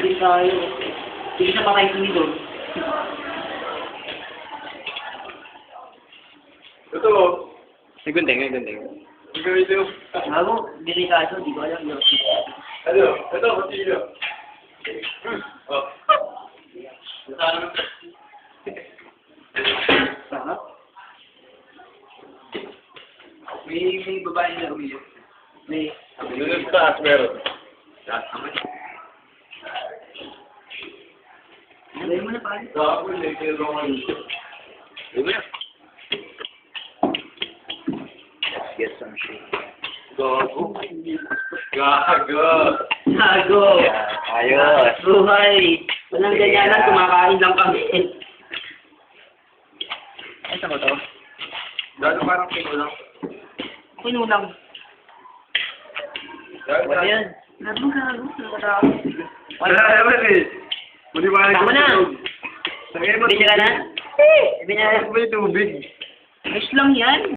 din tayo. Hindi siya patay kami doon. Ito. May gundeng, may gundeng. Ito. Bago, delikado, di ko alam yun. Ano? Ito, matilyo. Oh. Sarap. May babae na umiyak. May... Yun sa taas meron. Lagay mo na pa. Gago, kaya Roman. Diba na? Get some shit. Gago. Gago. Gago! Ayos. Buhay! Walang ganyanan, kumakain lang kami. Ay, saan mo to? Dado parang pinulang. Pinulang. Wala yan. Gago, gago. Nakatao. Wala naman eh. Muli ba Tama na! Tangin mo. Bili ka na? Bili na. May tubig. Ayos lang yan.